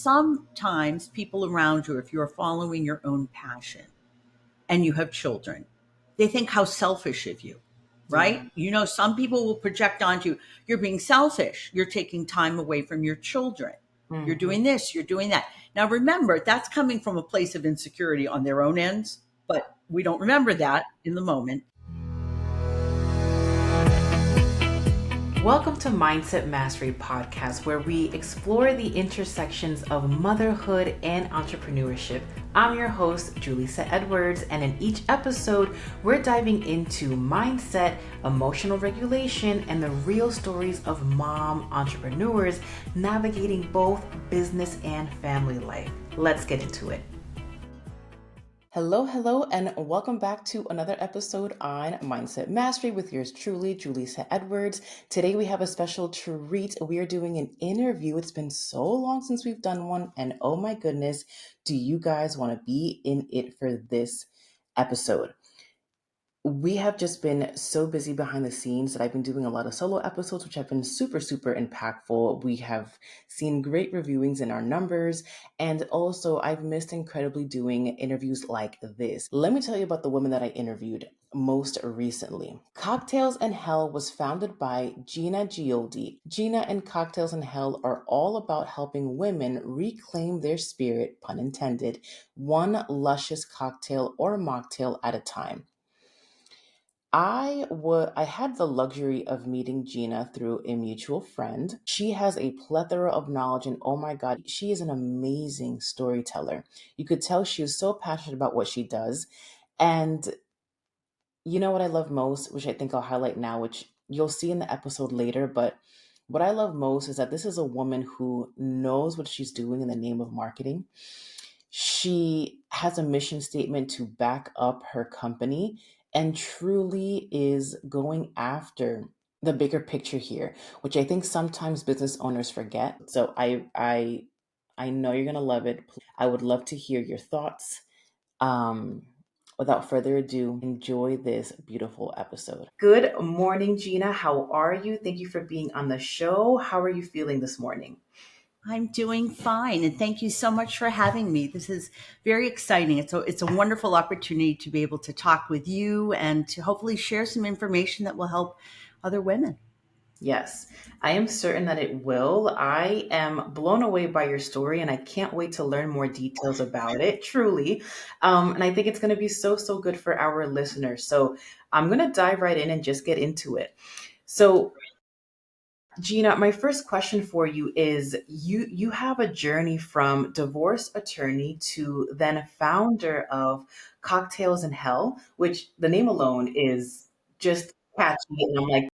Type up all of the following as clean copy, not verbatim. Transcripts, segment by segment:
sometimes people around you, if you're following your own passion and you have children, they think how selfish of you, Yeah. right? Some people will project onto you, you're being selfish. You're taking time away from your children. You're Hmm. doing this, you're doing that. Now, remember, that's coming from a place of insecurity on their own ends, but we don't remember that in the moment. Welcome to Mindset Mastery Podcast, where we explore the intersections of motherhood and entrepreneurship. I'm your host, Julissa Edwards, and in each episode, we're diving into mindset, emotional regulation, and the real stories of mom entrepreneurs navigating both business and family life. Let's get into it. Hello, and welcome back to another episode on Mindset Mastery with yours truly, Julissa Edwards. Today we have a special treat. We are doing an interview. It's been so long since we've done one, and oh my goodness, do you guys want to be in it for this episode? We have just been so busy behind the scenes that I've been doing a lot of solo episodes, which have been super, super impactful. We have seen great reviewings in our numbers. And also, I've missed incredibly doing interviews like this. Let me tell you about the woman that I interviewed most recently. Cocktails and Hell was founded by Gina Ghioldi. Gina and Cocktails and Hell are all about helping women reclaim their spirit, pun intended, one luscious cocktail or mocktail at a time. I had the luxury of meeting Gina through a mutual friend. She has a plethora of knowledge, and oh my God, she is an amazing storyteller. You could tell she was so passionate about what she does. And you know what I love most, which I think I'll highlight now, which you'll see in the episode later, but what I love most is that this is a woman who knows what she's doing in the name of marketing. She has a mission statement to back up her company and truly is going after the bigger picture here, which I think sometimes business owners forget. So I know you're gonna love it. I would love to hear your thoughts. Um, Without further ado, enjoy this beautiful episode. Good morning, Gina. How are you? Thank you for being on the show. How are you feeling this morning? I'm doing fine, and thank you so much for having me. This is very exciting. It's a wonderful opportunity to be able to talk with you and to hopefully share some information that will help other women. Yes, I am certain that it will. I am blown away by your story and I can't wait to learn more details about it, truly. And I think it's going to be so, so good for our listeners. So I'm going to dive right in and just get into it. So, Gina, my first question for you is you have a journey from divorce attorney to then founder of Cocktails and Hell, which the name alone is just catchy. And I'm like,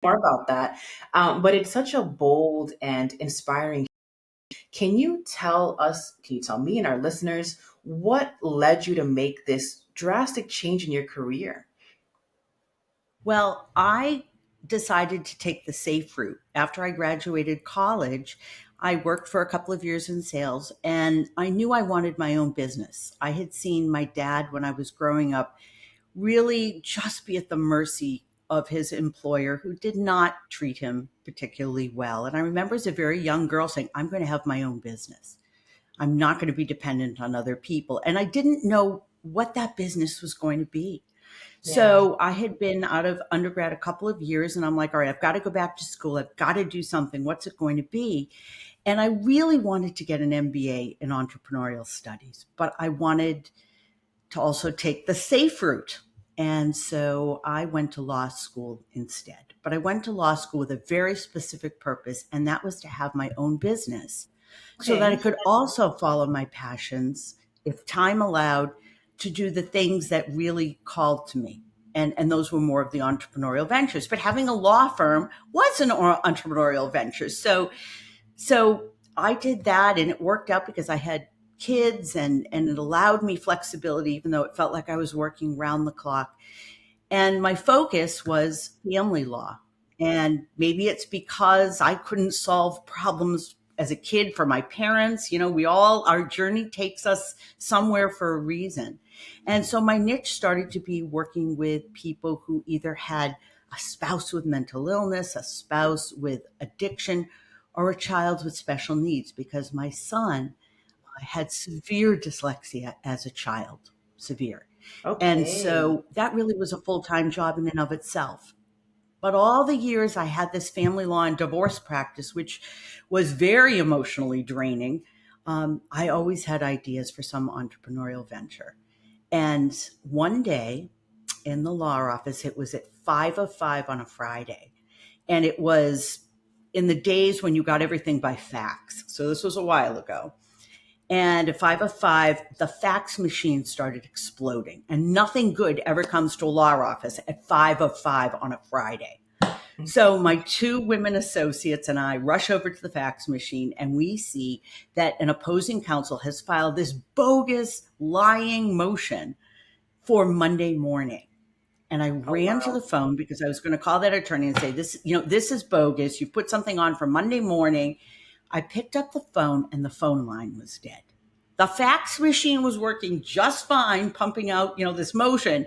more about that. But it's such a bold and inspiring. Can you tell me and our listeners what led you to make this drastic change in your career? Well, I decided to take the safe route. After I graduated college, I worked for a couple of years in sales and I knew I wanted my own business. I had seen my dad when I was growing up really just be at the mercy of his employer who did not treat him particularly well. And I remember as a very young girl saying, I'm going to have my own business. I'm not going to be dependent on other people. And I didn't know what that business was going to be. Yeah. So I had been out of undergrad a couple of years and I'm like, all right, I've got to go back to school. I've got to do something. What's it going to be? And I really wanted to get an MBA in entrepreneurial studies, but I wanted to also take the safe route. And so I went to law school instead. But I went to law school with a very specific purpose, and that was to have my own business so that I Okay. could also follow my passions, if time allowed, to do the things that really called to me. And those were more of the entrepreneurial ventures. But having a law firm was an entrepreneurial venture. So I did that and it worked out because I had kids and it allowed me flexibility, even though it felt like I was working round the clock. And my focus was family law. And maybe it's because I couldn't solve problems as a kid for my parents. Our journey takes us somewhere for a reason. And so my niche started to be working with people who either had a spouse with mental illness, a spouse with addiction, or a child with special needs, because my son had severe dyslexia as a child, severe. And Okay. so that really was a full time job in and of itself. But all the years I had this family law and divorce practice, which was very emotionally draining, I always had ideas for some entrepreneurial venture. And one day in the law office, it was at 5:05 on a Friday. And it was in the days when you got everything by fax. So this was a while ago. And at 5:05, the fax machine started exploding. And nothing good ever comes to a law office at 5:05 on a Friday. So my two women associates and I rush over to the fax machine, and we see that an opposing counsel has filed this bogus lying motion for Monday morning. And I Oh, ran to wow. the phone because I was going to call that attorney and say, this is bogus. You put something on for Monday morning. I picked up the phone and the phone line was dead. The fax machine was working just fine, pumping out, this motion,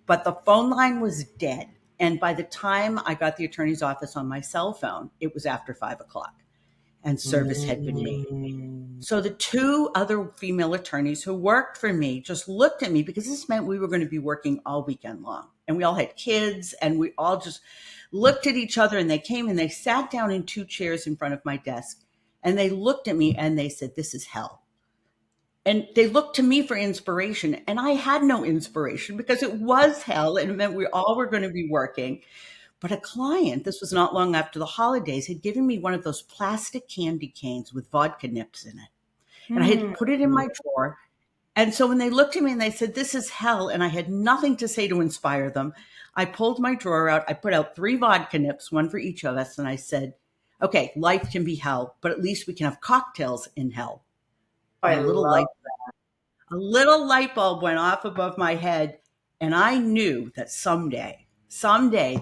but the phone line was dead. And by the time I got the attorney's office on my cell phone, it was after 5 o'clock and service had been made. Mm. So the two other female attorneys who worked for me just looked at me, because this meant we were going to be working all weekend long. And we all had kids, and we all just looked at each other, and they came and they sat down in two chairs in front of my desk, and they looked at me and they said, "This is hell." And they looked to me for inspiration, and I had no inspiration because it was hell and it meant we all were going to be working. But a client, this was not long after the holidays, had given me one of those plastic candy canes with vodka nips in it. And I Hmm. had put it in my drawer. And so when they looked at me and they said, "This is hell," and I had nothing to say to inspire them, I pulled my drawer out. I put out 3 vodka nips, one for each of us. And I said, "Okay, life can be hell, but at least we can have cocktails in hell." And I love. a little light bulb went off above my head. And I knew that someday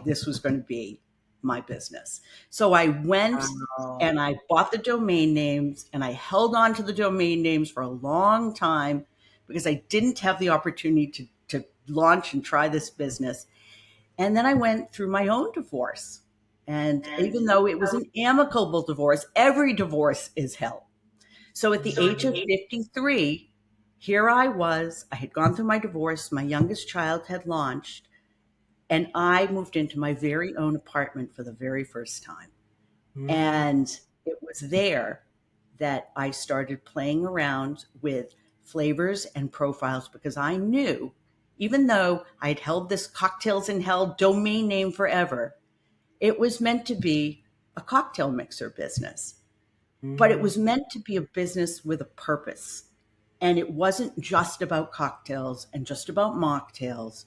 this was going to be my business. So I went Wow. and I bought the domain names, and I held on to the domain names for a long time because I didn't have the opportunity to launch and try this business. And then I went through my own divorce. And even though it was an amicable divorce, every divorce is hell. So at the age of 53, here I was. I had gone through my divorce. My youngest child had launched, and I moved into my very own apartment for the very first time. Mm. And it was there that I started playing around with flavors and profiles, because I knew, even though I had held this Cocktails in Hell domain name forever, it was meant to be a cocktail mixer business. But it Mm. was meant to be a business with a purpose. And it wasn't just about cocktails and just about mocktails.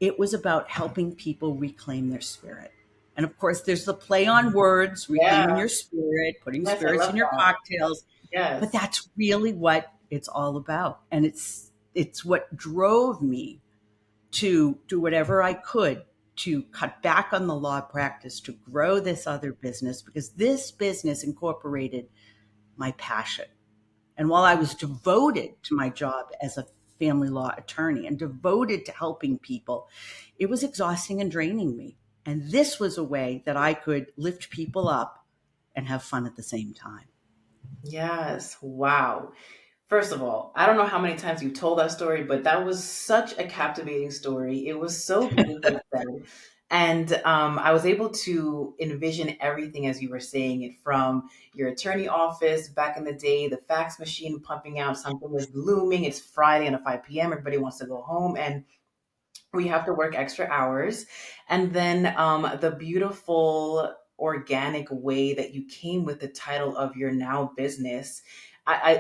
It was about helping people reclaim their spirit. And of course, there's the play on words, Yeah. reclaiming your spirit, putting Yes, I spirits love in your that. cocktails. But Yes. that's really what it's all about. And it's what drove me to do whatever I could to cut back on the law practice, to grow this other business, because this business incorporated my passion. And while I was devoted to my job as a family law attorney and devoted to helping people, it was exhausting and draining me. And this was a way that I could lift people up and have fun at the same time. Yes. Wow. First of all, I don't know how many times you told that story, but that was such a captivating story. It was so beautifully said. And I was able to envision everything as you were saying it, from your attorney office back in the day, the fax machine pumping out something is looming. It's Friday and at 5 p.m. Everybody wants to go home and we have to work extra hours. And then the beautiful organic way that you came with the title of your now business.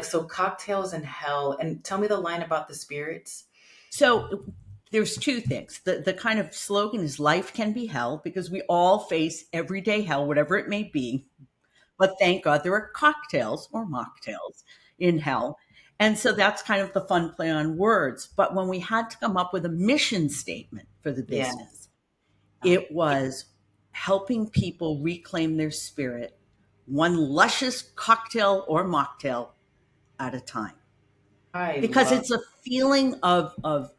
So cocktails in hell, and tell me the line about the spirits. So there's two things. The kind of slogan is life can be hell, because we all face everyday hell, whatever it may be. But thank God there are cocktails or mocktails in hell. And so that's kind of the fun play on words. But when we had to come up with a mission statement for the Yeah. business, it was helping people reclaim their spirit, one luscious cocktail or mocktail at a time. I Because love. it's a feeling of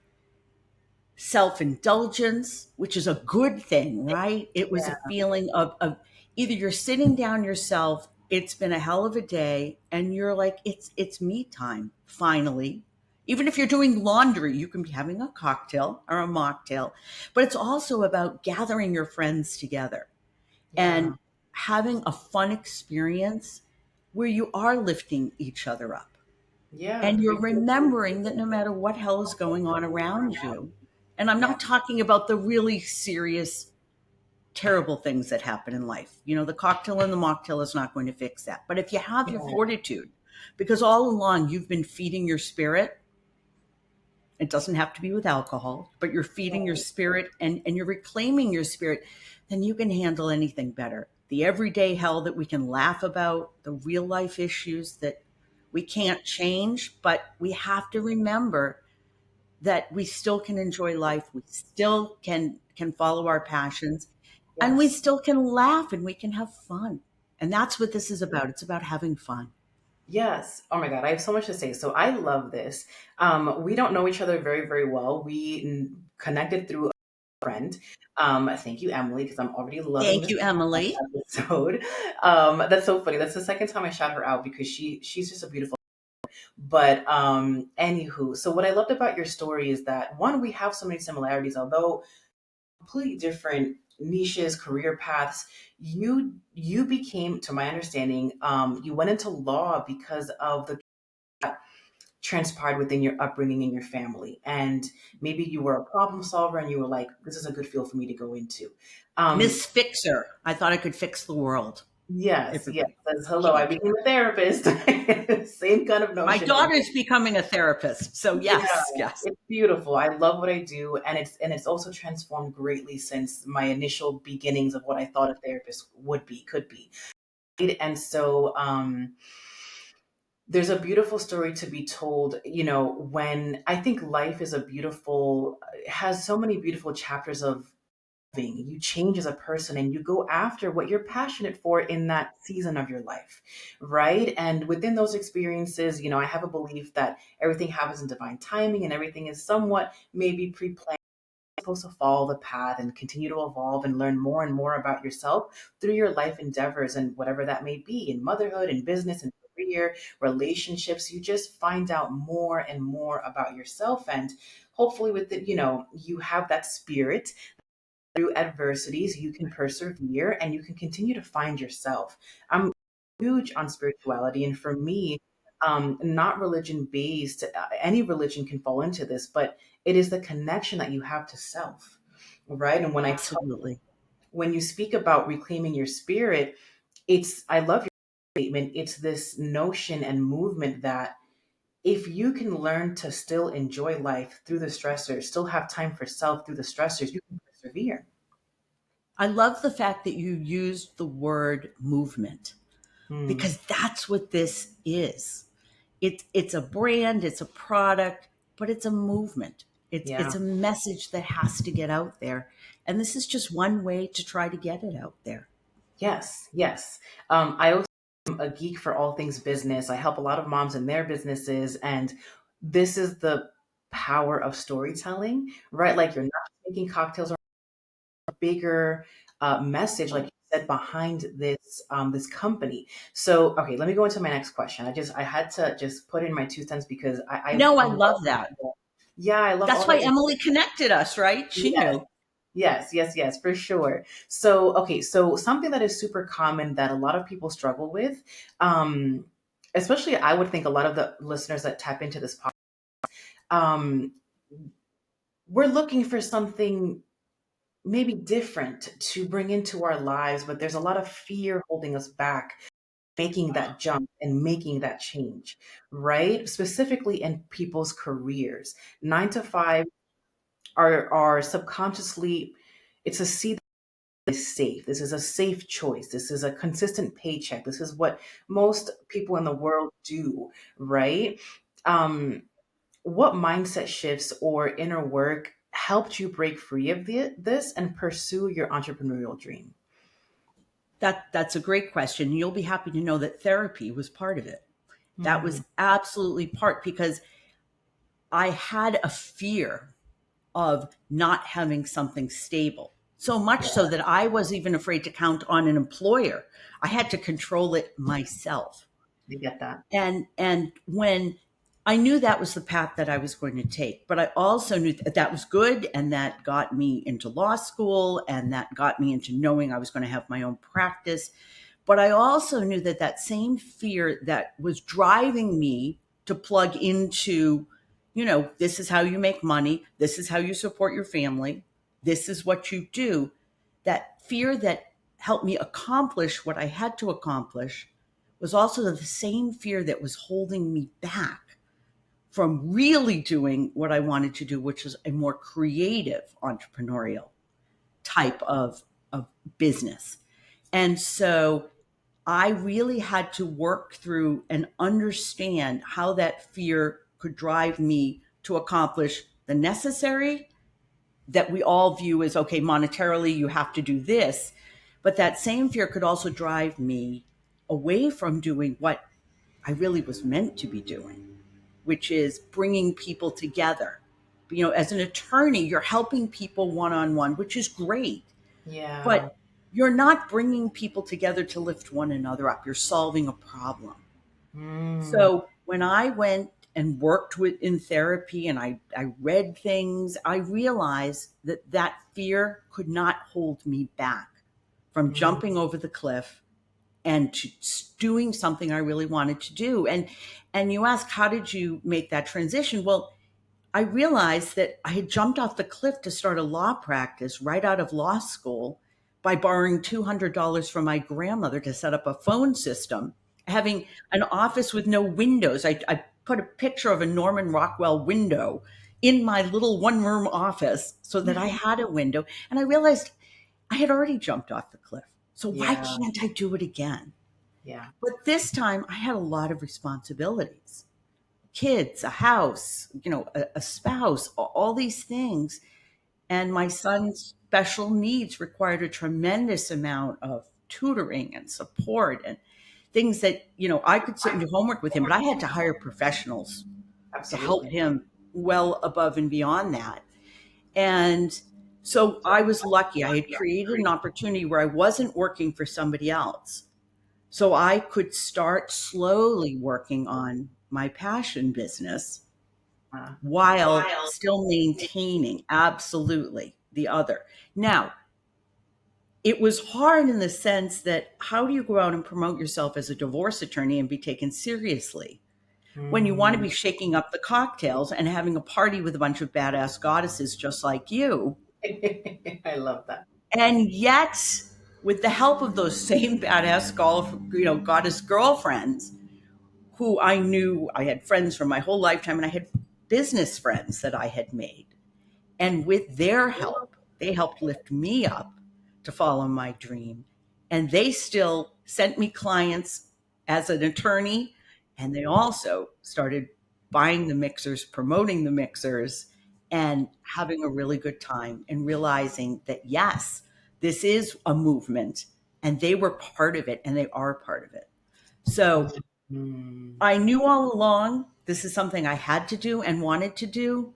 self indulgence, which is a good thing, right? It was a feeling of either you're sitting down yourself it's been a hell of a day, and you're like, it's me time, finally. Even if you're doing laundry, you can be having a cocktail or a mocktail, but it's also about gathering your friends together Yeah. and having a fun experience where you are lifting each other up. Yeah. And you're remembering that no matter what hell is going on around you, and I'm Yeah. not talking about the really serious, terrible things that happen in life. The cocktail and the mocktail is not going to fix that. But if you have your Yeah. fortitude, because all along you've been feeding your spirit, it doesn't have to be with alcohol, but you're feeding your spirit and you're reclaiming your spirit, then you can handle anything better. The everyday hell that we can laugh about, the real life issues that we can't change, but we have to remember that we still can enjoy life. We still can follow our passions, and we Yes. still can laugh and we can have fun. And that's what this is about. It's about having fun. Yes. Oh my God. I have so much to say. So I love this. We don't know each other very, very well. We connected through a friend. Thank you, Emily, because I'm already loving Thank this you, Emily. episode. That's so funny. That's the second time I shout her out because she's just a beautiful. But anywho, so what I loved about your story is that one, we have so many similarities, although completely different niches, career paths. You became, to my understanding, you went into law because of the transpired within your upbringing in your family, and maybe you were a problem solver, and you were like, "This is a good field for me to go into." Um, Miss Fixer. I thought I could fix the world. yes, If it yes. would That's hello. I change. became a therapist. Same kind of My notion. daughter's becoming a therapist. So Yeah, yes, yes. it's beautiful. I love what I do, and it's also transformed greatly since my initial beginnings of what I thought a therapist would be, could be. And so there's a beautiful story to be told, when I think life is a beautiful, has so many beautiful chapters of living. You change as a person and you go after what you're passionate for in that season of your life, right? And within those experiences, I have a belief that everything happens in divine timing and everything is somewhat maybe pre-planned. You're supposed to follow the path and continue to evolve and learn more and more about yourself through your life endeavors and whatever that may be in motherhood and business and career, relationships. You just find out more and more about yourself. And hopefully, with it, you have that spirit through adversities, you can persevere and you can continue to find yourself. I'm huge on spirituality. And for me, not religion based, any religion can fall into this, but it is the connection that you have to self, right? And Absolutely. when you speak about reclaiming your spirit, I love your statement. It's this notion and movement that if you can learn to still enjoy life through the stressors, still have time for self through the stressors, you can persevere. I love the fact that you used the word movement, Hmm. because that's what this is. It's a brand, it's a product, but it's a movement. It's Yeah. a message that has to get out there. And this is just one way to try to get it out there. Yes, yes. I also am a geek for all things business. I help a lot of moms in their businesses, and this is the power of storytelling, right? Like you're not just making cocktails or a bigger message, like you said, behind this company. So, okay, let me go into my next question. I had to just put in my 2 cents because No, I I love love, that. yeah, I love That's all why that you. Emily connected us, right? She Yes. knew. Yes, yes, yes, for sure. So, okay, so something that is super common that a lot of people struggle with, um, especially I would think a lot of the listeners that tap into this podcast, um, we're looking for something maybe different to bring into our lives, but there's a lot of fear holding us back, making that jump and making that change, right? Specifically in people's careers. 9 to 5 are subconsciously, it's a seed is safe. This is a safe choice. This is a consistent paycheck. This is what most people in the world do, right? Um, what mindset shifts or inner work helped you break free of this and pursue your entrepreneurial dream? That's a great question. You'll be happy to know that therapy was part of it. That Hmm. was absolutely part, because I had a fear of not having something stable. So much so that I was even afraid to count on an employer. I had to control it myself. I get that. And when I knew that was the path that I was going to take, but I also knew that that was good, and that got me into law school, and that got me into knowing I was going to have my own practice. But I also knew that that same fear that was driving me to plug into, this is how you make money, this is how you support your family, this is what you do, that fear that helped me accomplish what I had to accomplish was also the same fear that was holding me back from really doing what I wanted to do, which is a more creative entrepreneurial type of business. And so I really had to work through and understand how that fear could drive me to accomplish the necessary that we all view as, okay, monetarily, you have to do this. But that same fear could also drive me away from doing what I really was meant to be doing, which is bringing people together. As an attorney, you're helping people one on one, which is great, Yeah. but you're not bringing people together to lift one another up. You're solving a problem. Mm, So when I went and worked with in therapy and I read things, I realized that that fear could not hold me back from mm, jumping over the cliff and to doing something I really wanted to do. And you ask, how did you make that transition? Well, I realized that I had jumped off the cliff to start a law practice right out of law school by borrowing $200 from my grandmother to set up a phone system, having an office with no windows. I put a picture of a Norman Rockwell window in my little one room office so that I had a window. And I realized I had already jumped off the cliff. So why yeah. can't I do it again? Yeah. But this time I had a lot of responsibilities, kids, a house, a spouse, all these things. And my son's special needs required a tremendous amount of tutoring and support and things that, I could sit and do homework with him, but I had to hire professionals to help Absolutely. him well above and beyond that. And so I was lucky. I had created an opportunity where I wasn't working for somebody else. So I could start slowly working on my passion business Uh, while still maintaining absolutely the other. Now, it was hard in the sense that how do you go out and promote yourself as a divorce attorney and be taken seriously when you want to mm. be shaking up the cocktails and having a party with a bunch of badass goddesses just like you? I love that. And yet, with the help of those same badass goddess girlfriends, who I knew, I had friends from my whole lifetime, and I had business friends that I had made. And with their help, they helped lift me up to follow my dream. And they still sent me clients as an attorney. And they also started buying the mixers, promoting the mixers, and having a really good time and realizing that, yes, this is a movement. And they were part of it and they are part of it. So Mm, I knew all along this is something I had to do and wanted to do.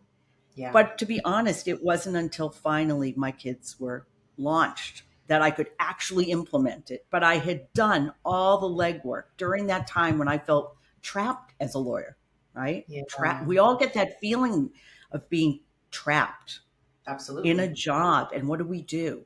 yeah. But to be honest, it wasn't until finally my kids were launched that I could actually implement it. But I had done all the legwork during that time when I felt trapped as a lawyer, right? Yeah. We all get that feeling of being trapped in a Absolutely. job. And what do we do?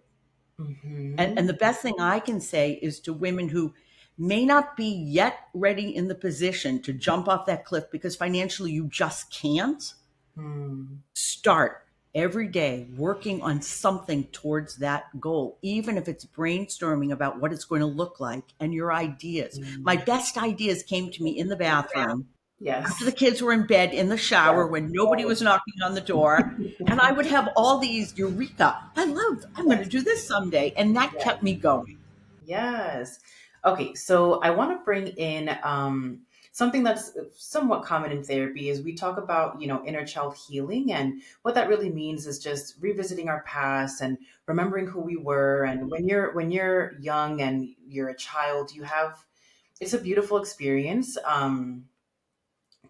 And Hmm. the best thing I can say is to women who may not be yet ready in the position to jump off that cliff because financially you just can't, Mm, start every day working on something towards that goal, even if it's brainstorming about what it's going to look like and your ideas. My mm. best ideas came to me in the bathroom after the Yes. kids were in bed in the shower Yes. when nobody was knocking on the door. And I would have all these eureka. I'm going to Yes. do this someday. And that Yes. kept me going. Yes. Okay, so I want to bring in something that's somewhat common in therapy is we talk about, inner child healing, and what that really means is just revisiting our past and remembering who we were. And when you're young and you're a child, it's a beautiful experience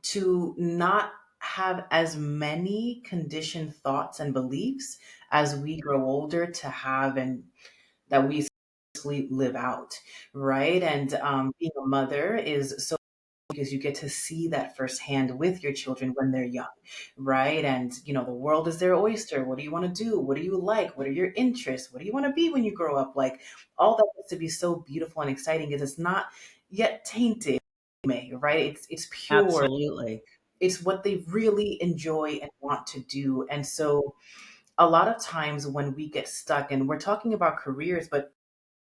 to not have as many conditioned thoughts and beliefs as we grow older to have, and that we live out, right? And being a mother is so, because you get to see that firsthand with your children when they're young, right? And the world is their oyster. What do you want to do? What do you like? What are your interests? What do you want to be when you grow up? Like, all that gets to be so beautiful and exciting, because it's not yet tainted, right? It's pure. Absolutely. It's what they really enjoy and want to do. And so a lot of times when we get stuck, and we're talking about careers, but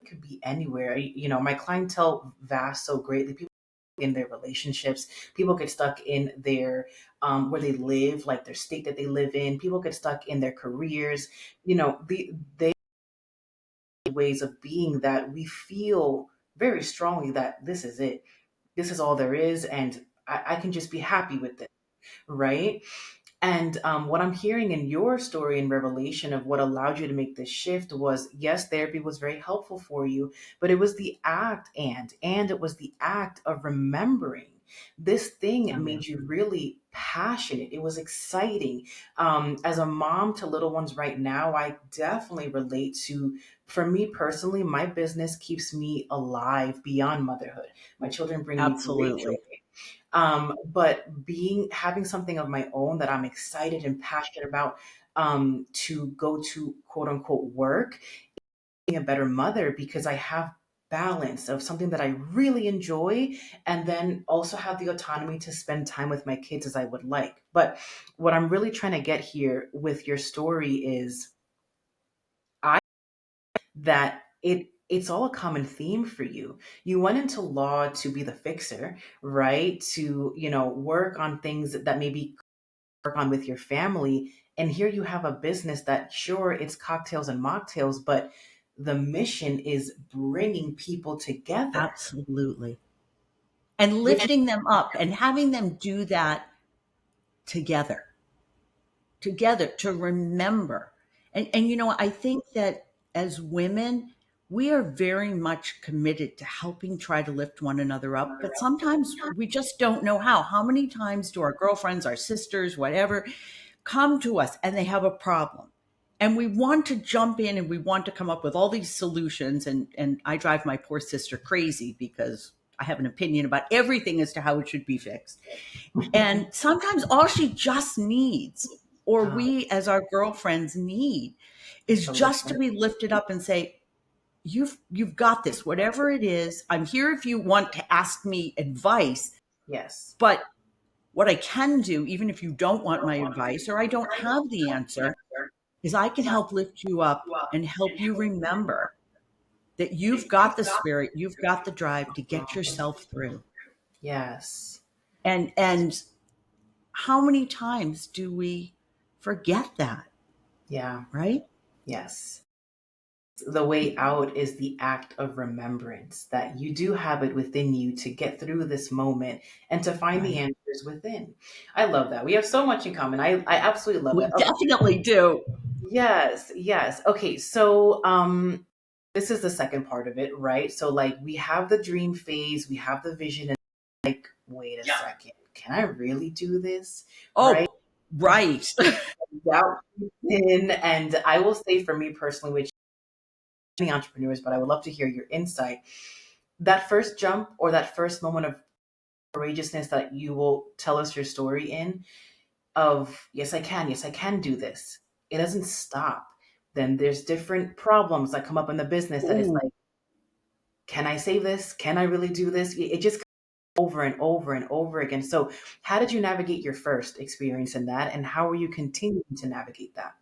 it could be anywhere. My clientele vast so greatly. People in their relationships, people get stuck in their where they live, like their state that they live in. People get stuck in their careers. They ways of being that we feel very strongly that this is it. This is all there is, and I can just be happy with it, right? And what I'm hearing in your story and revelation of what allowed you to make this shift was, yes, therapy was very helpful for you, but it was the act, and it was the act of remembering. This thing Oh, yeah. made you really passionate. It was exciting. As a mom to little ones right now, I definitely relate to, for me personally, my business keeps me alive beyond motherhood. My children bring me great joy. Absolutely. But having something of my own that I'm excited and passionate about, to go to quote unquote work, being a better mother, because I have balance of something that I really enjoy, and then also have the autonomy to spend time with my kids as I would like. But what I'm really trying to get here with your story is, I that it's all a common theme for you. You went into law to be the fixer, right? To, work on things that maybe work on with your family. And here you have a business that, sure, it's cocktails and mocktails, but the mission is bringing people together, Absolutely. And which, lifting them up and having them do that together, together to remember. And I think that as women, we are very much committed to helping try to lift one another up, but sometimes we just don't know how. How many times do our girlfriends, our sisters, whatever, come to us and they have a problem? And we want to jump in and we want to come up with all these solutions. And I drive my poor sister crazy because I have an opinion about everything as to how it should be fixed. And sometimes all she just needs, or uh, we as our girlfriends need, is to just to listen. be lifted up and say, you've got this, whatever it is. I'm here if you want to ask me advice. Yes. But what I can do, even if you don't want my advice or I don't have the answer, is I can help lift you up and help you remember that you've got the spirit, you've got the drive to get yourself through. Yes. And how many times do we forget that, Yeah. right? Yes. The way out is the act of remembrance, that you do have it within you to get through this moment and to find the Right. answers within. I love that. We have so much in common. I absolutely love We it. Okay. definitely do. Yes, yes. Okay, so this is the second part of it, right? So like we have the dream phase, we have the vision, and like, wait a second, can I really do this? Right? Oh, right. Doubt creeps in, and I will say for me personally, which many entrepreneurs, but I would love to hear your insight. That first jump or that first moment of courageousness that you will tell us your story in, of yes I can do this, it doesn't stop. Then there's different problems that come up in the business that is Ooh, like, can I save this? Can I really do this? It just over and over and over again. So how did you navigate your first experience in that, and how are you continuing to navigate that?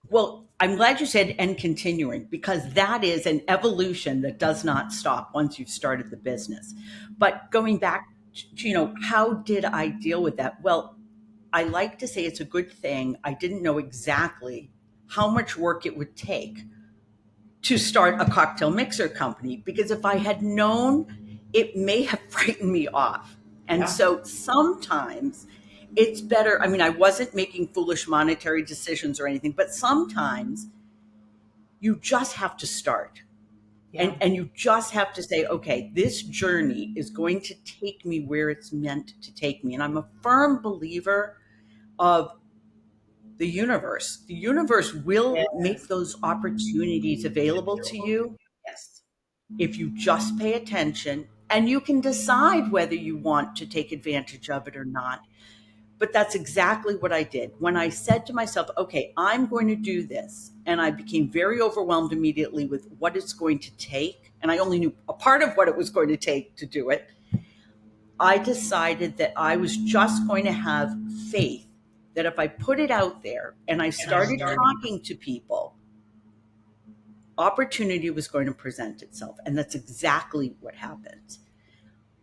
well, I'm glad you said and continuing because that is an evolution that does not stop once you've started the business. But going back to, how did I deal with that? Well, I like to say it's a good thing. I didn't know exactly how much work it would take to start a cocktail mixer company because if I had known, it may have frightened me off. And Yeah. so sometimes it's better. I mean, I wasn't making foolish monetary decisions or anything, but sometimes you just have to start. And, Yeah. and you just have to say, okay, this journey is going to take me where it's meant to take me. And I'm a firm believer of the universe. The universe will make Yes. those opportunities available to you Yes. if you just pay attention, and you can decide whether you want to take advantage of it or not. But that's exactly what I did. When I said to myself, okay, I'm going to do this, and I became very overwhelmed immediately with what it's going to take, and I only knew a part of what it was going to take to do it, I decided that I was just going to have faith that if I put it out there and I And I started started. talking to people, opportunity was going to present itself. And that's exactly what happened.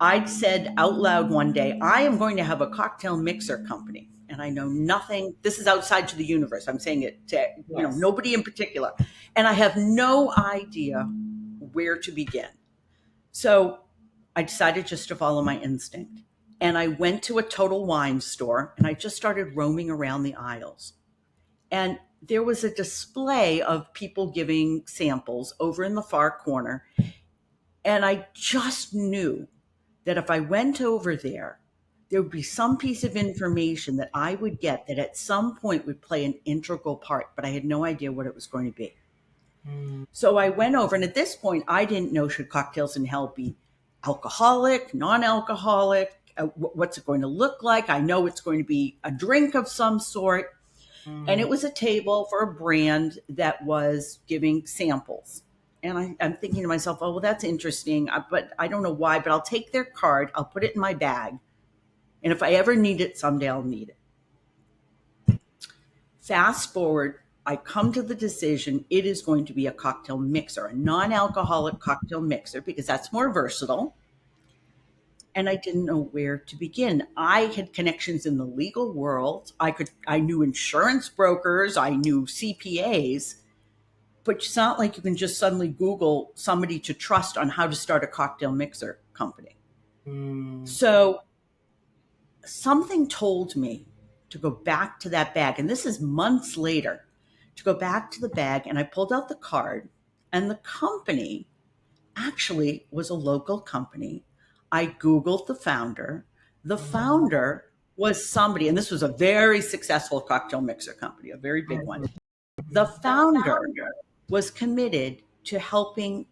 I said out loud one day, I am going to have a cocktail mixer company. And I know nothing. This is outside to the universe. I'm saying it to, Yes. nobody in particular. And I have no idea where to begin. So I decided just to follow my instinct. And I went to a Total Wine store and I just started roaming around the aisles. And there was a display of people giving samples over in the far corner. And I just knew that if I went over there, there would be some piece of information that I would get that at some point would play an integral part, but I had no idea what it was going to be. Mm, So I went over, and at this point, I didn't know, should cocktails in hell be alcoholic, non-alcoholic? What's it going to look like? I know it's going to be a drink of some sort. And mm, it was a table for a brand that was giving samples. And I'm thinking to myself, oh, well, that's interesting, but I don't know why, but I'll take their card, I'll put it in my bag. And if I ever need it someday, I'll need it. Fast forward, I come to the decision it is going to be a cocktail mixer, a non alcoholic cocktail mixer, because that's more versatile. And I didn't know where to begin. I had connections in the legal world. I knew insurance brokers, I knew CPAs, but it's not like you can just suddenly Google somebody to trust on how to start a cocktail mixer company. mm, So something told me to go back to that bag. And this is months later, to go back to the bag. And I pulled out the card, and the company actually was a local company. I Googled the founder. The mm, founder was somebody, and this was a very successful cocktail mixer company, a very big one. The founder was committed to helping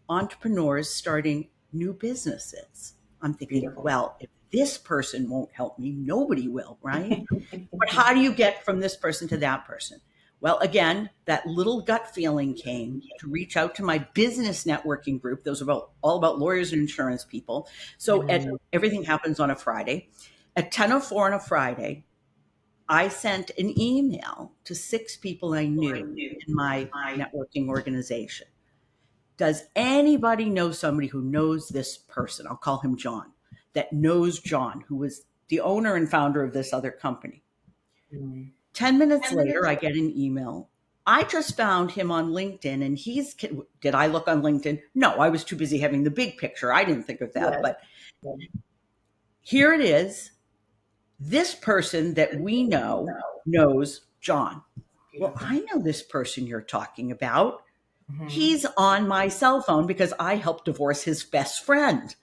entrepreneurs starting new businesses. I'm thinking, beautiful. well, if this person won't help me, nobody will, right? But how do you get from this person to that person? Well, again, that little gut feeling came to reach out to my business networking group. Those are all about lawyers and insurance people. So Mm, everything happens on a Friday. At 10:04 on a Friday, I sent an email to 6 people I knew in my networking organization. Does anybody know somebody who knows this person? I'll call him John, that knows John, who was the owner and founder of this other company. mm. 10 minutes later, I get an email. I just found him on LinkedIn, and did I look on LinkedIn? No, I was too busy having the big picture. I didn't think of that. Yes. But here it is. This person that we know knows John. Well, Beautiful. I know this person you're talking about. Mm-hmm. He's on my cell phone because I helped divorce his best friend.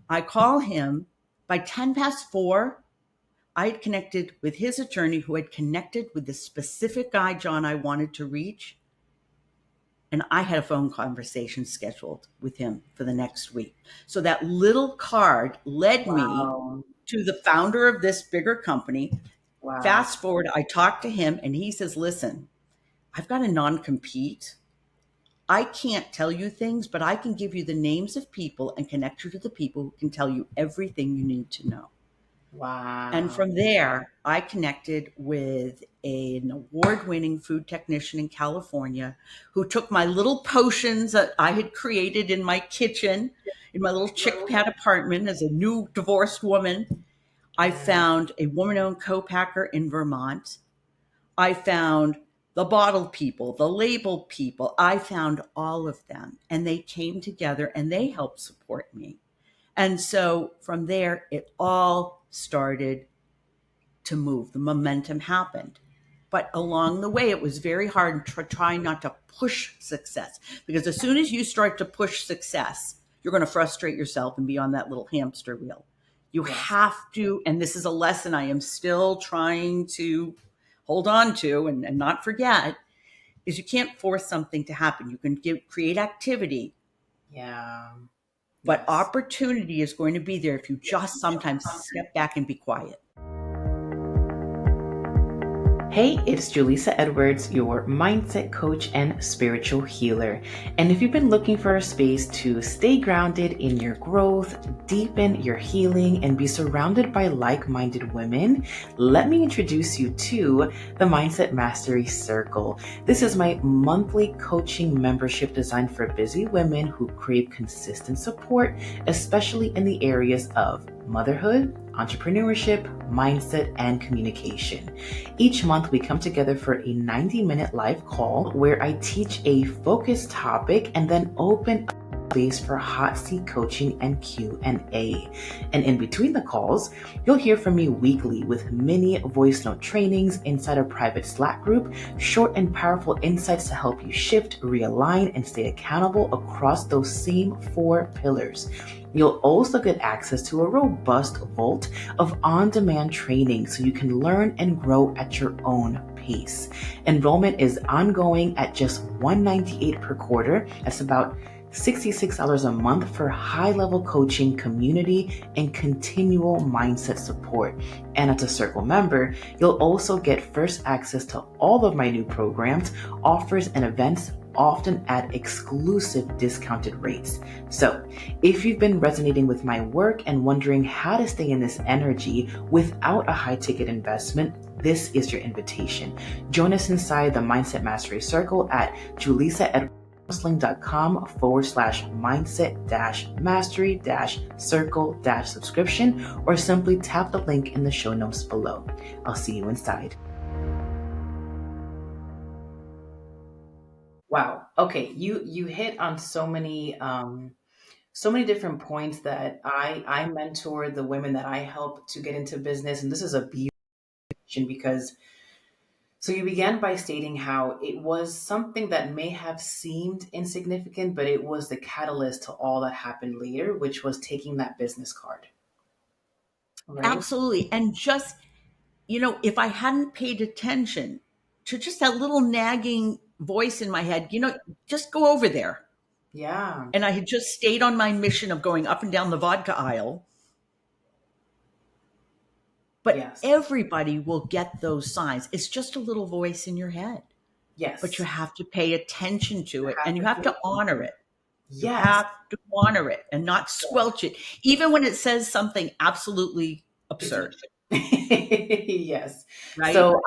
I call him. By 10 past 4, I had connected with his attorney who had connected with the specific guy, John, I wanted to reach. And I had a phone conversation scheduled with him for the next week. So that little card led me Wow. to the founder of this bigger company. Wow. Fast forward, I talked to him and he says, listen, I've got a non compete. I can't tell you things, but I can give you the names of people and connect you to the people who can tell you everything you need to know. And Wow. from there, I connected with an award winning food technician in California who took my little potions that I had created in my kitchen, in my little chick pad apartment as a new divorced woman. I Yeah. found a woman owned co-packer in Vermont. I found the bottle people, the label people. I found all of them, and they came together and they helped support me. And so from there, it all started to move. The momentum happened. But along the way, it was very hard to try not to push success, because as soon as you start to push success, you're going to frustrate yourself and be on that little hamster wheel. You Yes. have to, and this is a lesson I am still trying to hold on to and not forget, is you can't force something to happen. You can create activity, Yeah. but Yes. opportunity is going to be there if you just sometimes step back and be quiet. Hey, it's Julissa Edwards, your mindset coach and spiritual healer. And if you've been looking for a space to stay grounded in your growth, deepen your healing, and be surrounded by like minded women, let me introduce you to the Mindset Mastery Circle. This is my monthly coaching membership designed for busy women who crave consistent support, especially in the areas of motherhood, entrepreneurship, mindset, and communication. Each month, we come together for a 90-minute live call where I teach a focused topic and then open space for hot seat coaching and Q&A. And in between the calls, you'll hear from me weekly with mini voice note trainings inside a private Slack group, short and powerful insights to help you shift, realign, and stay accountable across those same 4 pillars. You'll also get access to a robust vault of on-demand training so you can learn and grow at your own pace. Enrollment is ongoing at just $198 per quarter. That's about $66 a month for high-level coaching, community, and continual mindset support. And as a Circle member, you'll also get first access to all of my new programs, offers, and events, often at exclusive discounted rates. So, if you've been resonating with my work and wondering how to stay in this energy without a high-ticket investment, this is your invitation. Join us inside the Mindset Mastery Circle at julissaedwards.com/mindset-mastery-circle-subscription, or simply tap the link in the show notes below. I'll see you inside. Wow. Okay, you hit on so many different points that I mentor the women that I help to get into business, and this is a beautiful question because so you began by stating how it was something that may have seemed insignificant, but it was the catalyst to all that happened later, which was taking that business card, right? Absolutely. And just, if I hadn't paid attention to just that little nagging voice in my head, just go over there. Yeah. And I had just stayed on my mission of going up and down the vodka aisle. But Yes. everybody will get those signs. It's just a little voice in your head, but you Yes. have to pay attention to You it have and you to have pay to honor attention. it. You Yes. have to honor it and not squelch it, even when it says something absolutely It's absurd, yes. right? So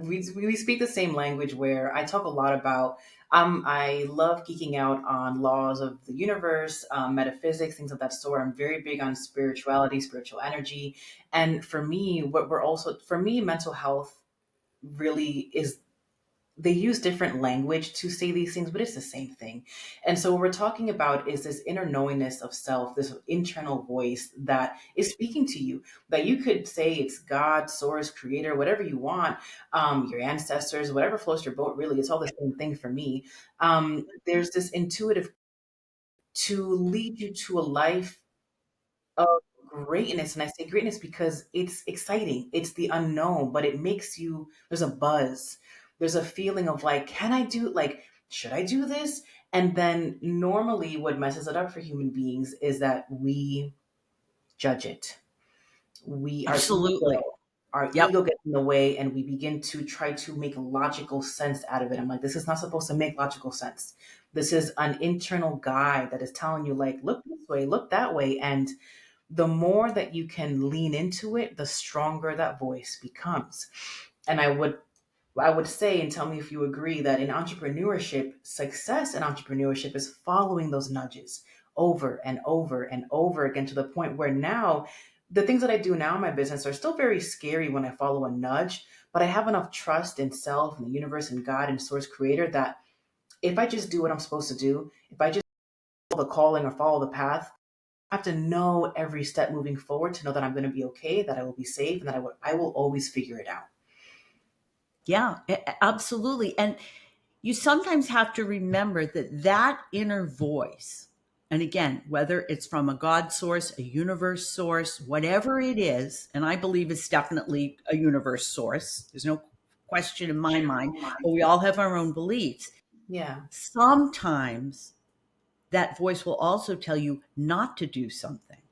we speak the same language where I talk a lot about I love geeking out on laws of the universe, metaphysics, things of that sort. I'm very big on spirituality, spiritual energy, and for me, what we're also for me, mental health really is they use different language to say these things, but it's the same thing. And so what we're talking about is this inner knowingness of self, this internal voice that is speaking to you, that you could say it's God, source, creator, whatever you want, your ancestors, whatever floats your boat, really, it's all the same thing for me. There's this intuitive to lead you to a life of greatness. And I say greatness because it's exciting. It's the unknown, but it makes you, there's a buzz. There's a feeling of like, can I do, like, should I do this? And then normally what messes it up for human beings is that we judge it. Absolutely. Our Yep. ego gets in the way and we begin to try to make logical sense out of it. I'm like, this is not supposed to make logical sense. This is an internal guide that is telling you like, look this way, look that way. And the more that you can lean into it, the stronger that voice becomes. And I would say, and tell me if you agree, that in entrepreneurship, success in entrepreneurship is following those nudges over and over and over again to the point where now the things that I do now in my business are still very scary when I follow a nudge, but I have enough trust in self and the universe and God and source creator that if I just do what I'm supposed to do, if I just follow the calling or follow the path, have to know every step moving forward to know that I'm going to be okay, that I will be safe, and that I will always figure it out. Yeah, absolutely. And you sometimes have to remember that that inner voice, And again, whether it's from a God source, a universe source, whatever it is, and I believe it's definitely a universe source, there's no question in my mind, but we all have our own beliefs. Yeah. Sometimes that voice will also tell you not to do something,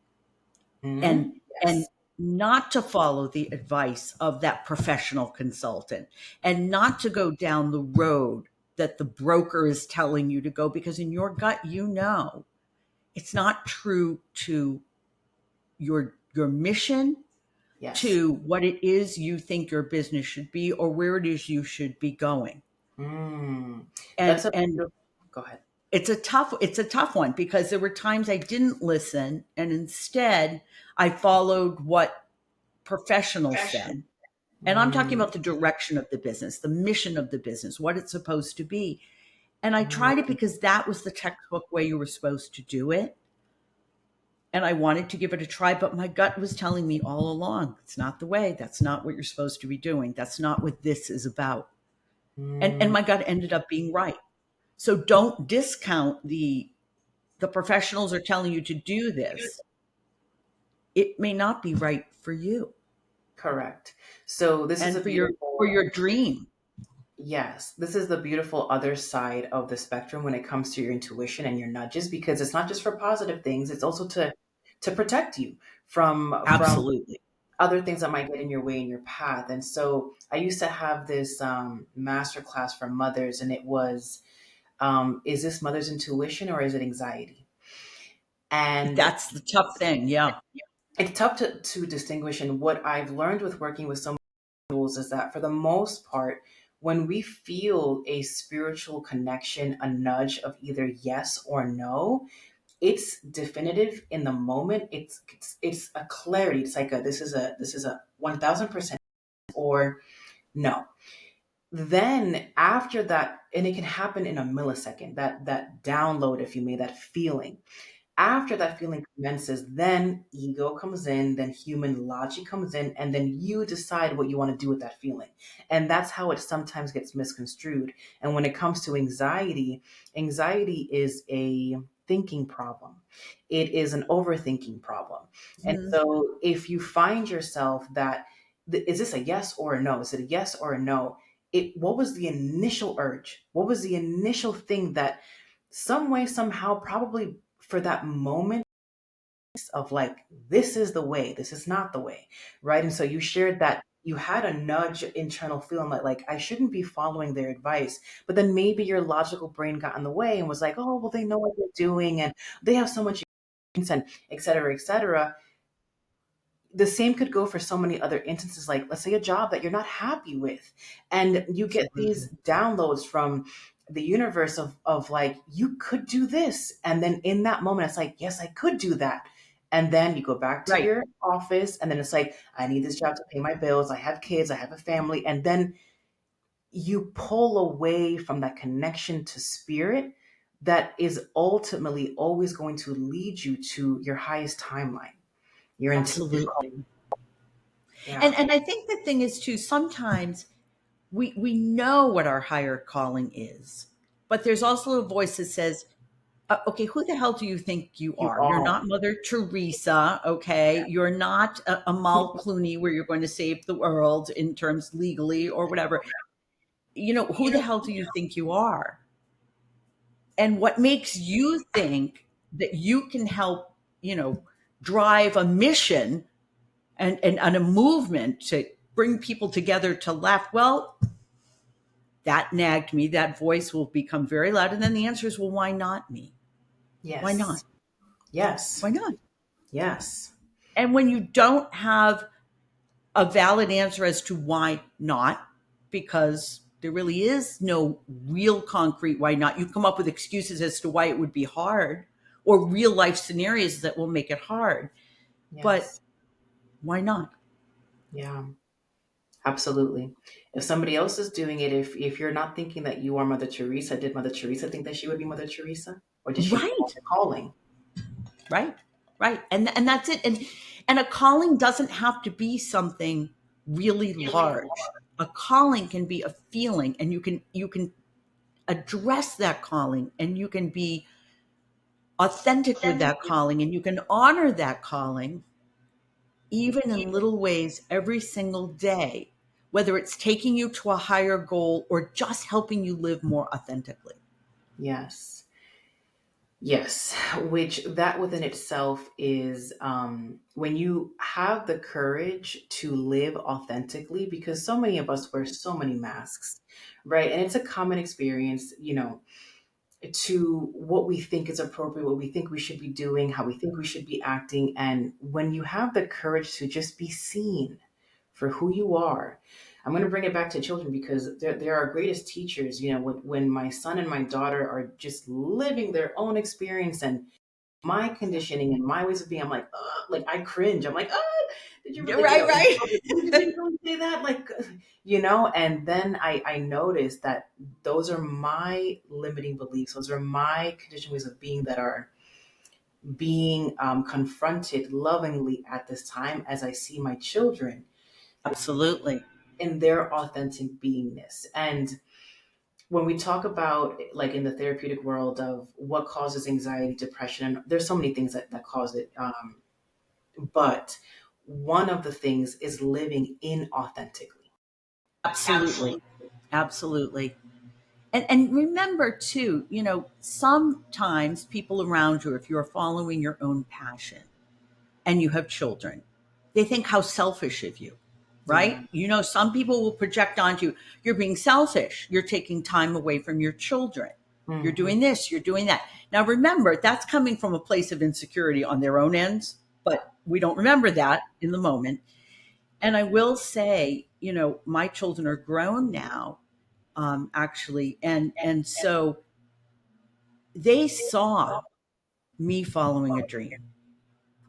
and Yes. not to follow the advice of that professional consultant, and not to go down the road that the broker is telling you to go, because in your gut you know it's not true to your mission, Yes. to what it is you think your business should be, or where it is you should be going. Mm. and That's a and beautiful. Go ahead. it's a tough one, because there were times I didn't listen, and instead I followed what professionals said. And I'm talking Mm. about the direction of the business, the mission of the business, what it's supposed to be. And I tried it Mm. because that was the textbook way you were supposed to do it. And I wanted to give it a try, but my gut was telling me all along, it's not the way. That's not what you're supposed to be doing. That's not what this is about. And Mm. my gut ended up being right. So don't discount the professionals are telling you to do this. It may not be right for you Correct. So this is and a for beautiful. your dream. Yes, this is the beautiful other side of the spectrum when it comes to your intuition and your nudges, because it's not just for positive things, it's also to protect you from Absolutely. other things that might get in your way in your path. And so I used to have this master class for mothers, and it was, is this mother's intuition or is it anxiety? And That's the tough thing. Yeah. it's tough to distinguish. And what I've learned with working with some tools is that for the most part, when we feel a spiritual connection, a nudge of either yes or no, it's definitive in the moment. It's a clarity. It's like this is a 1000% or no. Then after that, and it can happen in a millisecond, that download, if you may, that feeling. After that feeling commences, then ego comes in, then human logic comes in, and then you decide what you want to do with that feeling. And that's how it sometimes gets misconstrued. And when it comes to anxiety, anxiety is a thinking problem. It is an overthinking problem. And Mhm. so if you find yourself that, is this a yes or a no? Is it a yes or a no? What was the initial urge? What was the initial thing that some way, somehow, probably for that moment of like, this is the way, this is not the way, right? And so you shared that you had a nudge internal feeling like I shouldn't be following their advice, but then maybe your logical brain got in the way and was like, oh well, they know what they're doing and they have so much experience and et cetera, et cetera. The same could go for so many other instances, like let's say a job that you're not happy with, and you get Absolutely. these downloads from the universe of like, you could do this, and then in that moment it's like, yes, I could do that. And then you go back to Right. your office, and then it's like, I need this job to pay my bills, I have kids, I have a family, and then you pull away from that connection to spirit that is ultimately always going to lead you to your highest timeline, your intuitive call. Absolutely. Yeah. And I think the thing is too, sometimes we know what our higher calling is, but there's also a voice that says, okay, who the hell do you think you You are? You're are. not Mother Teresa, okay? You're not a Mal Clooney where you're going to save the world in terms legally or whatever. Who the hell do you think you are? And what makes you think that you can help, you know, drive a mission and a movement to bring people together to laugh? Well, that nagged me. That voice will become very loud. And then the answer is, well, why not me? Why not? Yes. Yes. Why not? Yes. And when you don't have a valid answer as to why not, because there really is no real concrete why not, you come up with excuses as to why it would be hard, or real life scenarios that will make it hard. But Yes. why not? Yeah. Absolutely. If somebody else is doing it, if you're not thinking that you are Mother Teresa, did Mother Teresa think that she would be Mother Teresa? Or did she follow Right, her calling? right, right. And that's it. And a calling doesn't have to be something really large. A calling can be a feeling, and you can address that calling, and you can be authentic with that calling, and you can honor that calling even in little ways every single day, whether it's taking you to a higher goal or just helping you live more authentically. Yes. Yes, which that within itself is when you have the courage to live authentically, because so many of us wear so many masks, right? And it's a common experience, to what we think is appropriate, what we think we should be doing, how we think we should be acting. And when you have the courage to just be seen for who you are, I'm going to bring it back to children because they're our greatest teachers. When my son and my daughter are just living their own experience and my conditioning and my ways of being, I'm like, like I cringe. I'm like, did you really, Right, did right. you really say that? Like, and then I noticed that those are my limiting beliefs. Those are my conditioned ways of being that are being confronted lovingly at this time as I see my children Absolutely. in their authentic beingness. And when we talk about like in the therapeutic world of what causes anxiety, depression, there's so many things that cause it. But one of the things is living inauthentically. Absolutely. Absolutely. And remember too, sometimes people around you, if you're following your own passion and you have children, they think how selfish of you, right? Yeah. Some people will project onto you, you're being selfish. You're taking time away from your children. You're Hmm. doing this, you're doing that. Now, remember, that's coming from a place of insecurity on their own ends, but we don't remember that in the moment. And I will say, my children are grown now, actually. And so they saw me following a dream.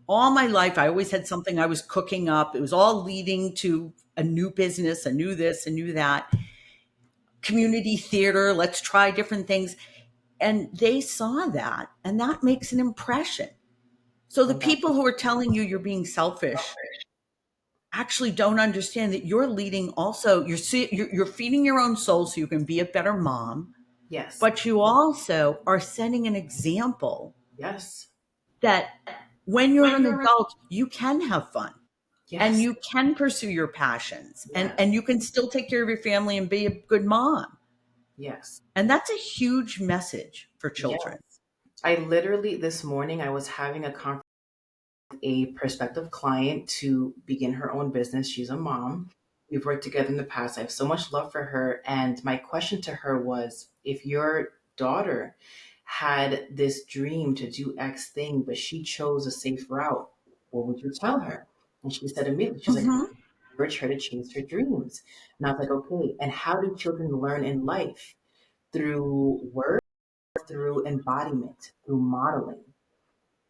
All my life, I always had something I was cooking up. It was all leading to a new business, a new this, a new that, community theater. Let's try different things. And they saw that, and that makes an impression. So the And that, people who are telling you you're being selfish actually don't understand that you're leading also, you're feeding your own soul so you can be a better mom, yes, but you also are setting an example yes, that when you're an adult, you can have fun and yes, you can pursue your passions yes, and you can still take care of your family and be a good mom. yes, And that's a huge message for yes. children. I literally this morning I was having a conversation with a prospective client to begin her own business. She's a mom. We've worked together in the past. I have so much love for her. And my question to her was, if your daughter had this dream to do X thing, but she chose a safe route, what would you tell her? And she said immediately, she's like, Hmm. encourage her to chase her dreams. And I was like, okay, and how do children learn in life? Through work, through embodiment, through modeling.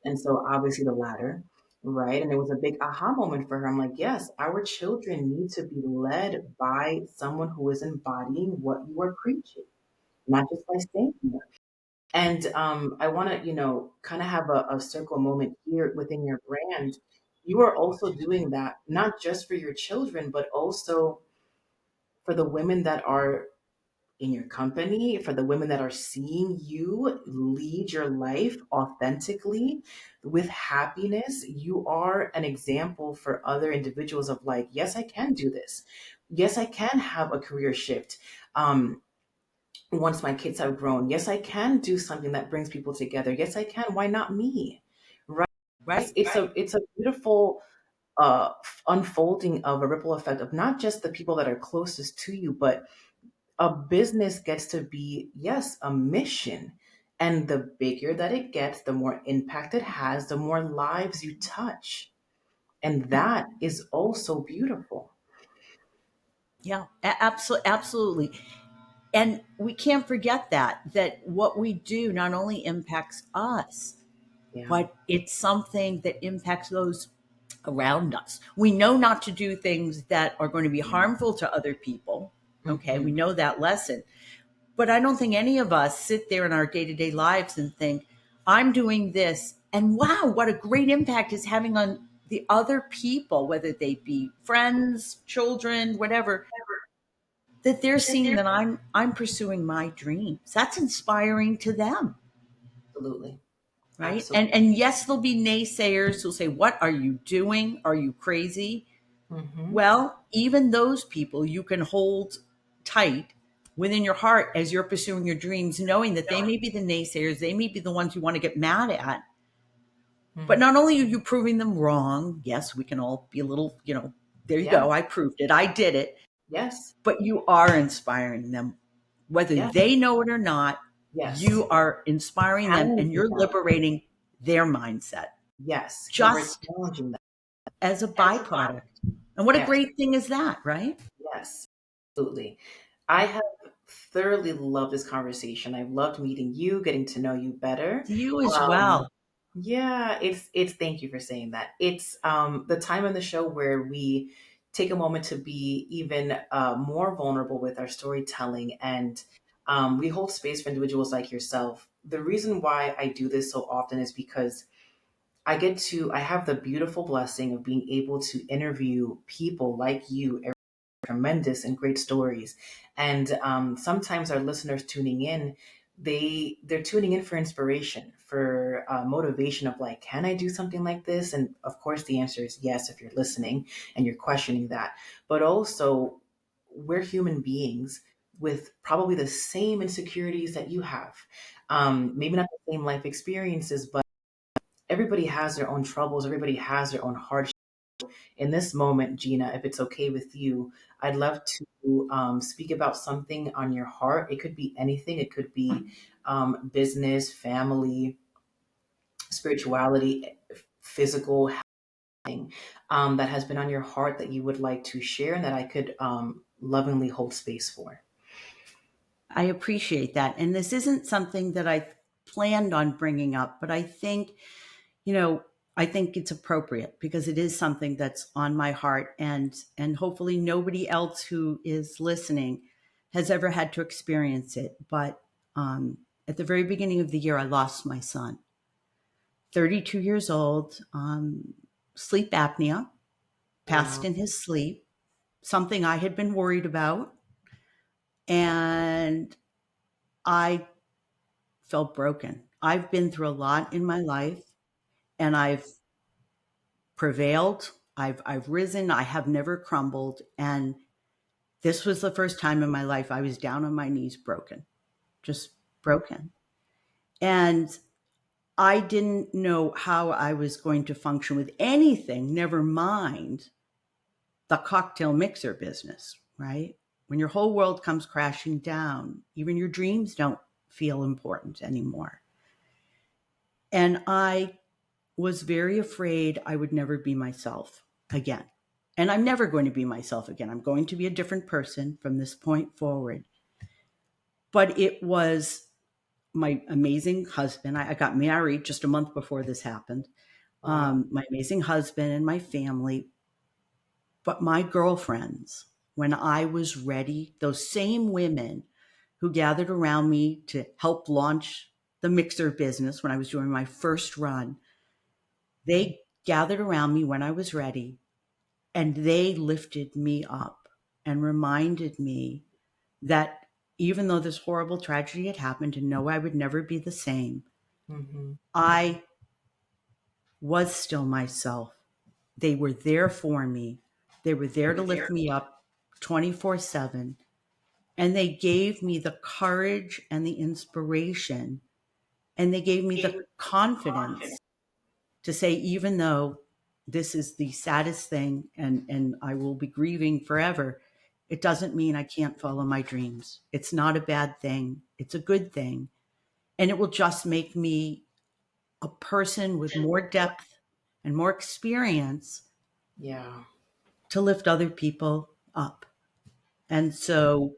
And so obviously the latter, right? And it was a big aha moment for her. I'm like, yes, our children need to be led by someone who is embodying what you are preaching, not just by saying it. And I want to, kind of have a circle moment here within your brand. You are also doing that, not just for your children, but also for the women that are in your company, for the women that are seeing you lead your life authentically with happiness. You are an example for other individuals of like, yes, I can do this. Yes, I can have a career shift. Once my kids have grown, yes, I can do something that brings people together. Yes, I can. Why not me? Right? Right. It's a beautiful unfolding of a ripple effect of not just the people that are closest to you, but a business gets to be, yes, a mission. And the bigger that it gets, the more impact it has, the more lives you touch. And that is also beautiful. Yeah, absolutely. Absolutely. And we can't forget that what we do not only impacts us, Yeah. but it's something that impacts those around us. We know not to do things that are going to be harmful to other people. Okay, we Hmm. know that lesson. But I don't think any of us sit there in our day to day lives and think, I'm doing this, and wow, what a great impact it's having on the other people, whether they be friends, children, whatever, that they're seeing that I'm pursuing my dreams. That's inspiring to them. Absolutely. right? Absolutely. And yes, there'll be naysayers who'll say, "What are you doing? Are you crazy?" Mm-hmm. Well, even those people you can hold tight within your heart as you're pursuing your dreams, knowing that they may be the naysayers, they may be the ones you want to get mad at. But Mm-hmm. not only are you proving them wrong, yes, we can all be a little, there you Yeah. go, I proved it, I did it, Yes. but you are inspiring them. Whether Yes. they know it or not, Yes. you are inspiring them and Challenging you're them. liberating their mindset Yes. You are just challenging them. as a As a byproduct. And what a Yes. great thing is that, right? Yes. Absolutely. I have thoroughly loved this conversation. I've loved meeting you, getting to know you better. You as Um, well. yeah, it's thank you for saying that. It's the time in the show where we take a moment to be even more vulnerable with our storytelling, and we hold space for individuals like yourself. The reason why I do this so often is because I have the beautiful blessing of being able to interview people like you, tremendous and great stories. And sometimes our listeners tuning in, they're tuning in for inspiration, for motivation of like, can I do something like this? And of course, the answer is yes if you're listening and you're questioning that. But also, we're human beings with probably the same insecurities that you have. Maybe not the same life experiences, but everybody has their own troubles. Everybody has their own hardships. In this moment, Gina, if it's okay with you, I'd love to speak about something on your heart. It could be anything, it could be business, family, spirituality, physical health, that has been on your heart that you would like to share and that I could lovingly hold space for. I appreciate that. And this isn't something that I planned on bringing up, but you know, I think it's appropriate because it is something that's on my heart and hopefully nobody else who is listening has ever had to experience it. But at the very beginning of the year, I lost my son, 32 years old, sleep apnea, passed Wow. in his sleep, something I had been worried about. And I felt broken. I've been through a lot in my life and I've prevailed. I've risen. I have never crumbled. And this was the first time in my life I was down on my knees, broken, just broken. And I didn't know how I was going to function with anything, never mind the cocktail mixer business, right? When your whole world comes crashing down, even your dreams don't feel important anymore. And I was very afraid I would never be myself again. And I'm never going to be myself again. I'm going to be a different person from this point forward. But it was my amazing husband. I got married just a month before this happened. Wow. My amazing husband and my family, but my girlfriends, when I was ready, those same women who gathered around me to help launch the mixer business when I was doing my first run, they gathered around me when I was ready and they lifted me up and reminded me that even though this horrible tragedy had happened and no, I would never be the same, Mm-hmm. I was still myself. They were there for me. They were there to lift me up 24/7. And they gave me the courage and the inspiration. And they gave me the confidence to say, even though this is the saddest thing and I will be grieving forever, it doesn't mean I can't follow my dreams. It's not a bad thing. It's a good thing. And it will just make me a person with more depth and more experience Yeah. to lift other people up. And so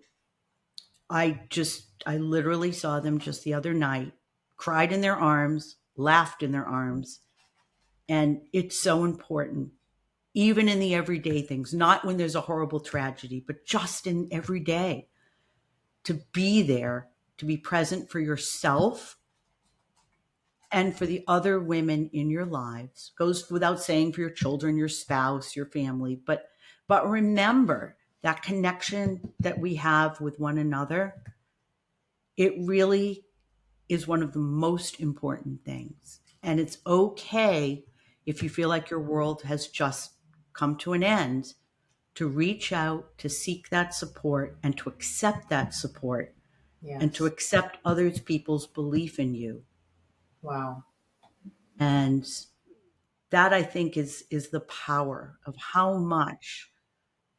I literally saw them just the other night, cried in their arms, laughed in their arms. And it's so important, even in the everyday things, not when there's a horrible tragedy, but just in every day, to be there, to be present for yourself and for the other women in your lives. Goes without saying for your children, your spouse, your family, but remember that connection that we have with one another. It really is one of the most important things. And it's okay if you feel like your world has just come to an end to reach out, to seek that support, and to accept that support, and to Yes. accept other people's belief in you. Wow. And that, I think, is the power of how much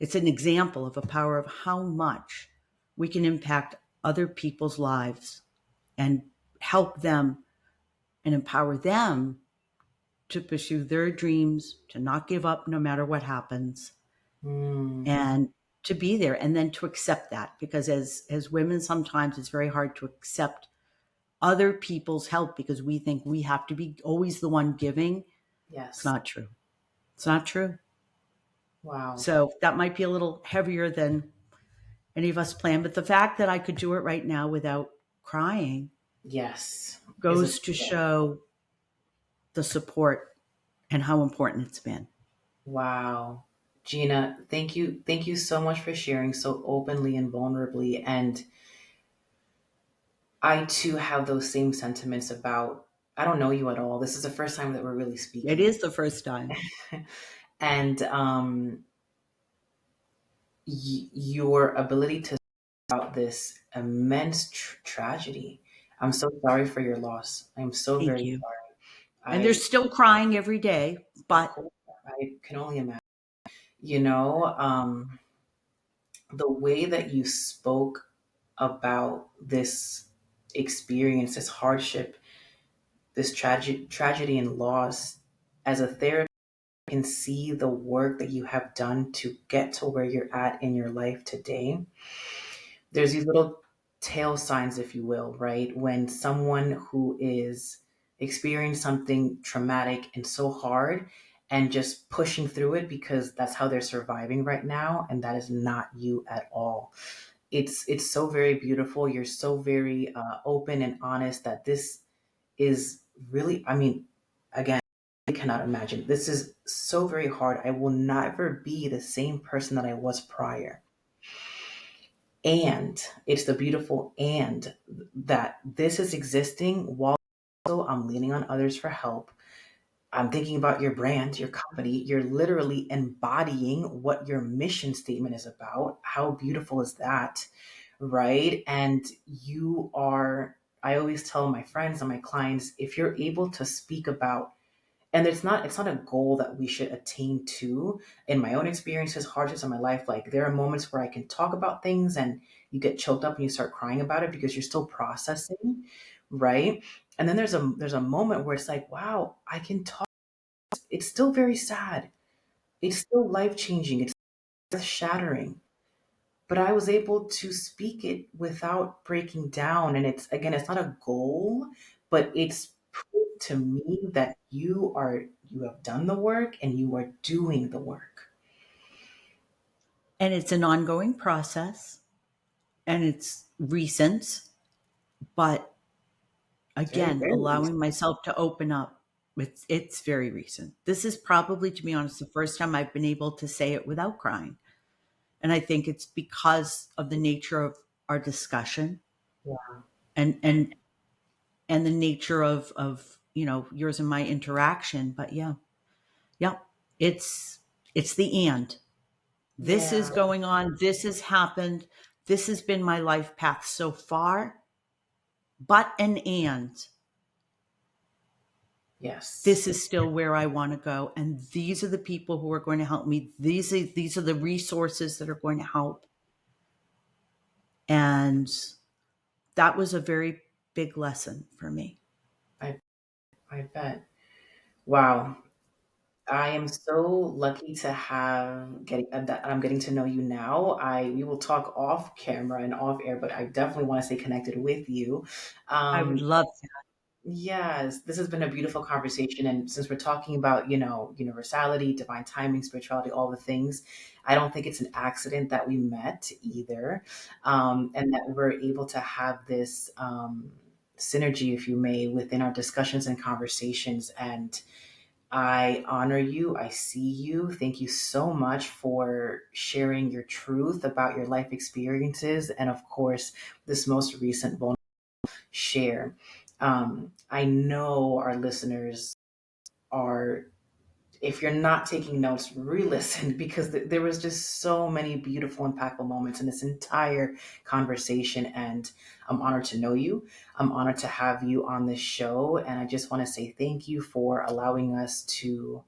it's an example of a power of how much we can impact other people's lives and help them and empower them to pursue their dreams, to not give up no matter what happens, Mm. and to be there, and then to accept that, because as women sometimes it's very hard to accept other people's help because we think we have to be always the one giving. It's Yes. not true. It's not true. Wow. So that might be a little heavier than any of us planned, but the fact that I could do it right now without crying Yes. Is a goes to show the support and how important it's been. wow. Gina, thank you. Thank you so much for sharing so openly and vulnerably. And I too have those same sentiments about, I don't know you at all. This is the first time that we're really It speaking. is the first time. And your ability to about this immense tragedy. I'm so sorry for your loss. I'm so Thank very you. sorry. And they're I, still crying every day, of but course, I can only imagine. You know, the way that you spoke about this experience, this hardship, this tragedy and loss, as a therapist, I can see the work that you have done to get to where you're at in your life today. There's these little tail signs, if you will, right? When someone who is experiencing something traumatic and so hard and just pushing through it because that's how they're surviving right now, and that is not you at all. It's so very beautiful. You're so very open and honest that this is really, I mean, again, I cannot imagine. This is so very hard. I will never be the same person that I was prior. And it's the beautiful and that this is existing while also I'm leaning on others for help. I'm thinking about your brand, your company. You're literally embodying what your mission statement is about. How beautiful is that? Right. And you are, I always tell my friends and my clients, if you're able to speak about, and it's not a goal that we should attain to. In my own experiences, hardships in my life, like there are moments where I can talk about things and you get choked up and you start crying about it because you're still processing, right? And then there's a moment where it's like, wow, I can talk. It's still very sad. It's still life changing. It's earth shattering. But I was able to speak it without breaking down. And it's again, it's not a goal, but it's proof to me that you have done the work and you are doing the work. and it's an ongoing process and it's recent, but It's very, again, very allowing recent. myself to open up. It's very recent. This is probably, to be honest, the first time I've been able to say it without crying. And I think it's because of the nature of our discussion Yeah. and and the nature of yours and my interaction. But yeah, yeah, it's it's the and. This is Yeah. going on, this has happened, this has been my life path so far, but an and Yes. this is still where I want to go. And these are the people who are going to help me. These are the resources that are going to help. And that was a very big lesson for me. I I bet. Wow. I am so lucky to have getting that I'm getting to know you now. I We will talk off camera and off air, but I definitely want to stay connected with you. I would Um, love yes, this has been a beautiful conversation, and since we're talking about universality, divine timing, spirituality, all the things, I don't think it's an accident that we met either, and that we're able to have this synergy, if you may, within our discussions and conversations. And I honor you. I see you. Thank you so much for sharing your truth about your life experiences and, of course, this most recent vulnerable share. I know our listeners are, if you're not taking notes, re-listen because there was just so many beautiful, impactful moments in this entire conversation. And I'm honored to know you. I'm honored to have you on this show. And I just want to say thank you for allowing us to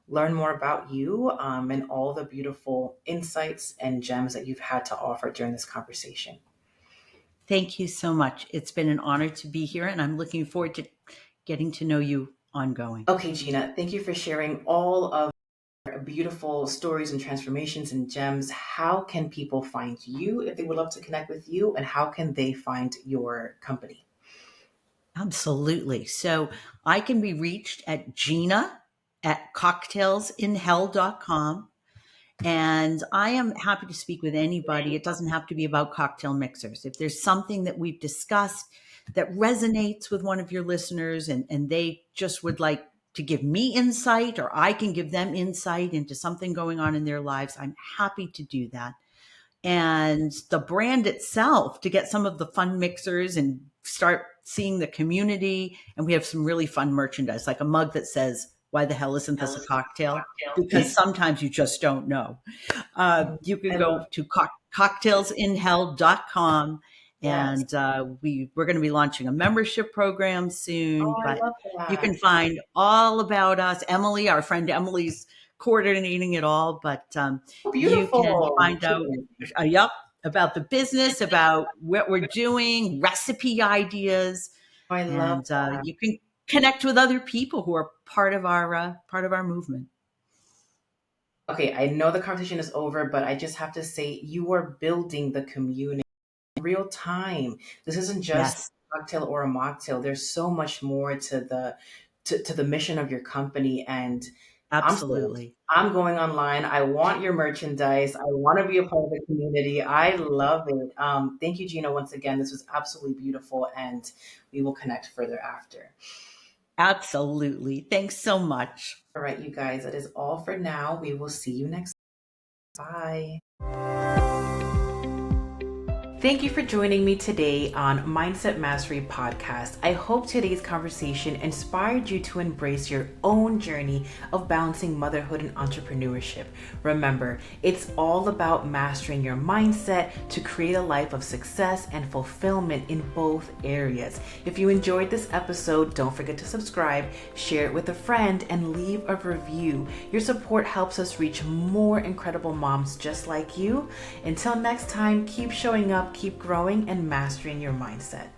learn more about you, and all the beautiful insights and gems that you've had to offer during this conversation. Thank you so much. It's been an honor to be here, and I'm looking forward to getting to know you ongoing. Okay, Gina, thank you for sharing all of beautiful stories and transformations and gems. How can people find you if they would love to connect with you, and how can they find your company? Absolutely. So I can be reached at Gina at cocktailsinhell.com. And I am happy to speak with anybody. It doesn't have to be about cocktail mixers. If there's something that we've discussed that resonates with one of your listeners, and they just would like to give me insight, or I can give them insight into something going on in their lives, I'm happy to do that. And the brand itself, to get some of the fun mixers and start seeing the community. And we have some really fun merchandise, like a mug that says, "Why the hell isn't this a cocktail?" Because sometimes you just don't know. You can I go love. to cocktailsinhell.com, Yes. and we're going to be launching a membership program Oh, soon. I But love you that. can find all about us. Emily, our friend Emily's coordinating it all, but Oh, you can beautiful. find out, yep, about the business, about what we're doing, recipe ideas, Oh, I love and that. you can connect with other people who are part of our movement. Okay, I know the conversation is over, but I just have to say you are building the community in real time. This isn't just Yes, a cocktail or a mocktail. There's so much more to the mission of your company, and I'm sold. absolutely. I'm going online. I want your merchandise. I want to be a part of the community. I love it. Thank you, Gina, once again. This was absolutely beautiful, and we will connect further after. Absolutely. Thanks so much. All right, you guys, that is all for now. We will see you next. Bye. Thank you for joining me today on Mindset Mastery Podcast. I hope today's conversation inspired you to embrace your own journey of balancing motherhood and entrepreneurship. Remember, it's all about mastering your mindset to create a life of success and fulfillment in both areas. If you enjoyed this episode, don't forget to subscribe, share it with a friend, and leave a review. Your support helps us reach more incredible moms just like you. Until next time, keep showing up, keep growing, and mastering your mindset.